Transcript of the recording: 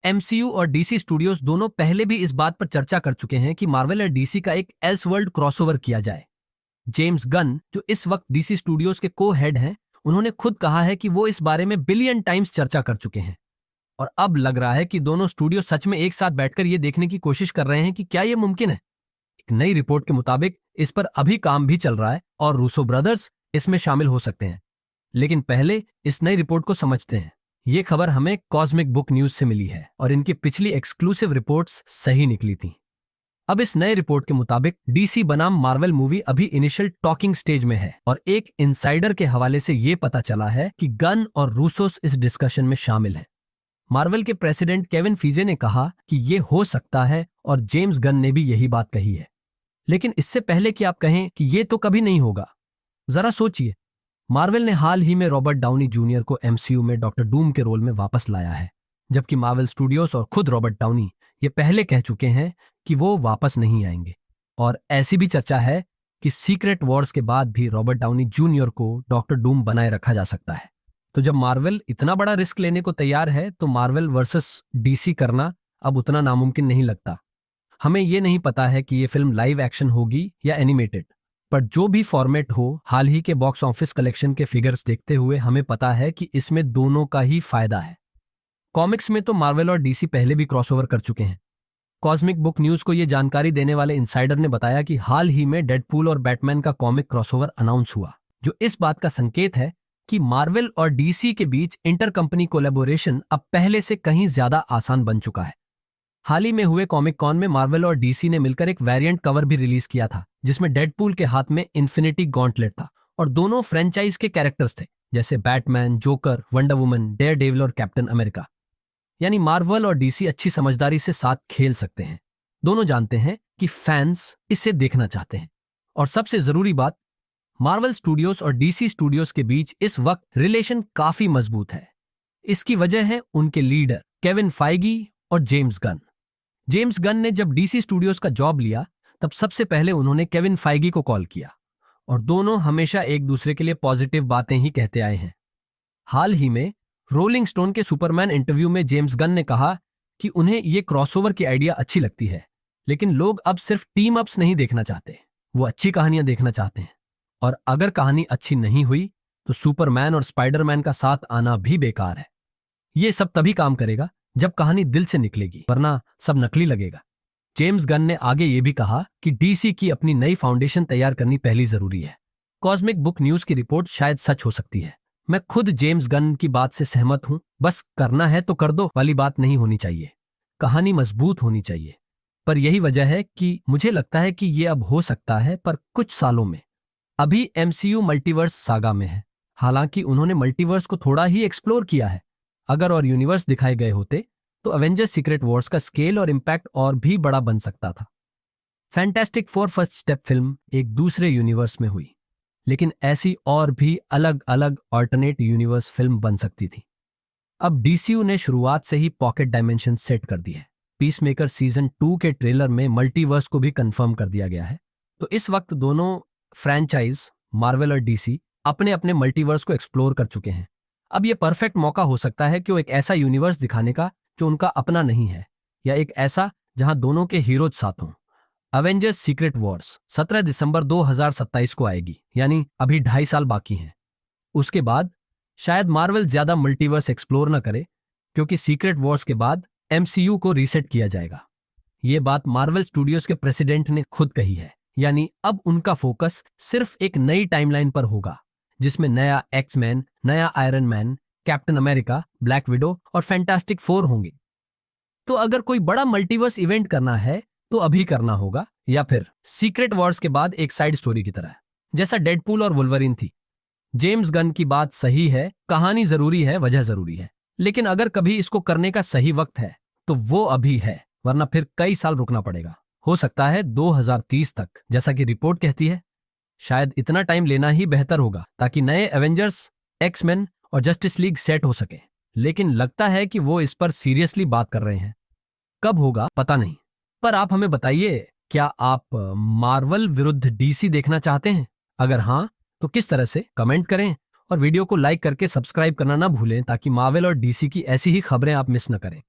MCU और DC studios दोनों पहले भी इस बात पर चर्चा कर चुके हैं कि मार्वल और डीसी का एक एल्सवर्ल्ड क्रॉसओवर किया जाए। जेम्स गन, जो इस वक्त डीसी स्टूडियोज के को हेड हैं, उन्होंने खुद कहा है कि वो इस बारे में बिलियन टाइम्स चर्चा कर चुके हैं और अब लग रहा है कि दोनों स्टूडियो सच में एक साथ बैठकर ये देखने की कोशिश कर रहे हैं कि क्या ये मुमकिन है। एक नई रिपोर्ट के मुताबिक इस पर अभी काम भी चल रहा है और रूसो ब्रदर्स इसमें शामिल हो सकते हैं। लेकिन पहले इस नई रिपोर्ट को समझते हैं। ये खबर हमें कॉस्मिक बुक न्यूज से मिली है और इनकी पिछली एक्सक्लूसिव रिपोर्ट्स सही निकली थी। अब इस नए रिपोर्ट के मुताबिक डीसी बनाम मार्वल मूवी अभी इनिशियल टॉकिंग स्टेज में है और एक इनसाइडर के हवाले से ये पता चला है कि गन और रूसोस इस डिस्कशन में शामिल हैं। मार्वल के प्रेसिडेंट केविन फीजे ने कहा कि ये हो सकता है और जेम्स गन ने भी यही बात कही है। लेकिन इससे पहले कि आप कहें कि ये तो कभी नहीं होगा, जरा सोचिए। मार्वल ने हाल ही में रॉबर्ट डाउनी जूनियर को एमसीयू में डॉक्टर डूम के रोल में वापस लाया है, जबकि मार्वल स्टूडियोज और खुद रॉबर्ट डाउनी ये पहले कह चुके हैं कि वो वापस नहीं आएंगे। और ऐसी भी चर्चा है कि सीक्रेट वॉर्स के बाद भी रॉबर्ट डाउनी जूनियर को डॉक्टर डूम बनाए रखा जा सकता है। तो जब मार्वल इतना बड़ा रिस्क लेने को तैयार है तो मार्वल वर्सेस डीसी करना अब उतना नामुमकिन नहीं लगता। हमें ये नहीं पता है कि ये फिल्म लाइव एक्शन होगी या एनिमेटेड, पर जो भी फॉर्मेट हो, हाल ही के बॉक्स ऑफिस कलेक्शन के फिगर्स देखते हुए हमें पता है कि इसमें दोनों का ही फायदा है। कॉमिक्स में तो मार्वल और डीसी पहले भी क्रॉसओवर कर चुके हैं। कॉस्मिक बुक न्यूज को ये जानकारी देने वाले इनसाइडर ने बताया कि हाल ही में डेडपूल और बैटमैन का कॉमिक क्रॉसओवर अनाउंस हुआ, जो इस बात का संकेत है कि मार्वल और डीसी के बीच इंटर कंपनी कोलैबोरेशन अब पहले से कहीं ज्यादा आसान बन चुका है। हाल ही में हुए कॉमिक कॉन में मार्वल और डीसी ने मिलकर एक वेरिएंट कवर भी रिलीज किया था, जिसमें डेडपूल के हाथ में इन्फिनिटी गॉन्टलेट था और दोनों फ्रेंचाइज के कैरेक्टर्स थे, जैसे Batman, joker, wonder woman, Daredevil और कैप्टन अमेरिका। यानी मार्वल और डीसी अच्छी समझदारी से साथ खेल सकते हैं। दोनों जानते हैं कि फैंस इसे देखना चाहते हैं। और सबसे जरूरी बात, मार्वल स्टूडियोज और डीसी स्टूडियोज के बीच इस वक्त रिलेशन काफी मजबूत है। इसकी वजह है उनके लीडर केविन फाइगी और जेम्स गन। जेम्स गन ने जब डीसी स्टूडियोज का जॉब लिया तब सबसे पहले उन्होंने केविन फाइगी को कॉल किया और दोनों हमेशा एक दूसरे के लिए पॉजिटिव बातें ही कहते आए हैं। हाल ही में रोलिंग स्टोन के सुपरमैन इंटरव्यू में जेम्स गन ने कहा कि उन्हें ये क्रॉसओवर की आइडिया अच्छी लगती है, लेकिन लोग अब सिर्फ टीम अप्स नहीं देखना चाहते, वो अच्छी कहानियां देखना चाहते हैं। और अगर कहानी अच्छी नहीं हुई तो सुपरमैन और स्पाइडरमैन का साथ आना भी बेकार है। ये सब तभी काम करेगा जब कहानी दिल से निकलेगी, वरना सब नकली लगेगा। जेम्स गन ने आगे ये भी कहा कि डीसी की अपनी नई फाउंडेशन तैयार करनी पहली जरूरी है। कॉस्मिक बुक न्यूज की रिपोर्ट शायद सच हो सकती है। मैं खुद जेम्स गन की बात से सहमत हूं। बस करना है तो कर दो वाली बात नहीं होनी चाहिए, कहानी मजबूत होनी चाहिए। पर यही वजह है कि मुझे लगता है कि ये अब हो सकता है, पर कुछ सालों में। अभी एमसीयू मल्टीवर्स सागा में है। हालांकि उन्होंने मल्टीवर्स को थोड़ा ही एक्सप्लोर किया है। अगर और यूनिवर्स दिखाए गए होते तो एवेंजर्स सीक्रेट वॉर्स का स्केल और इम्पैक्ट और भी बड़ा बन सकता था। Fantastic four first step film एक दूसरे यूनिवर्स में हुई, लेकिन ऐसी और भी अलग अलग ऑल्टरनेट यूनिवर्स फिल्म बन सकती थी। अब डीसीयू ने शुरुआत से ही पॉकेट डायमेंशन सेट कर दी है। पीसमेकर सीजन 2 के ट्रेलर में मल्टीवर्स को भी कंफर्म कर दिया गया है। तो इस वक्त दोनों फ्रैंचाइज मार्वल और डीसी अपने अपने मल्टीवर्स को एक्सप्लोर कर चुके हैं। अब यह परफेक्ट मौका हो सकता है कि वो एक ऐसा यूनिवर्स दिखाने का जो उनका अपना नहीं है, या एक ऐसा जहां दोनों के हीरोज साथ हों। एवेंजर्स सीक्रेट वॉर्स 17 दिसंबर 2027 को आएगी, यानी अभी 2.5 साल बाकी हैं। उसके बाद शायद मार्वल ज्यादा मल्टीवर्स एक्सप्लोर न करे, क्योंकि सीक्रेट वॉर्स के बाद एमसीयू को रीसेट किया जाएगा। ये बात मार्वल स्टूडियोज के प्रेसिडेंट ने खुद कही है। यानी अब उनका फोकस सिर्फ एक नई टाइमलाइन पर होगा, जिसमें नया एक्समैन, नया iron man, captain America, black window और फैंटास्टिक फोर होंगे। तो अगर कोई बड़ा मल्टीवर्स इवेंट करना है तो अभी करना होगा, या फिर सीक्रेट वॉर्स के बाद एक साइड स्टोरी की तरह, जैसा डेडपूल और वुल्वरीन थी। जेम्स गन की बात सही है, कहानी जरूरी है, वजह जरूरी है, लेकिन अगर कभी इसको करने का सही वक्त है तो वो अभी है, वरना फिर कई साल रुकना पड़ेगा। हो सकता है 2030 तक, जैसा कि रिपोर्ट कहती है। शायद इतना टाइम लेना ही बेहतर होगा ताकि नए एवेंजर्स, एक्समैन और जस्टिस लीग सेट हो सके। लेकिन लगता है कि वो इस पर सीरियसली बात कर रहे हैं। कब होगा पता नहीं। पर आप हमें बताइए, क्या आप मार्वल विरुद्ध डीसी देखना चाहते हैं? अगर हाँ तो किस तरह से, कमेंट करें और वीडियो को लाइक करके सब्सक्राइब करना ना भूलें, ताकि मार्वल और डीसी की ऐसी ही खबरें आप मिस न करें।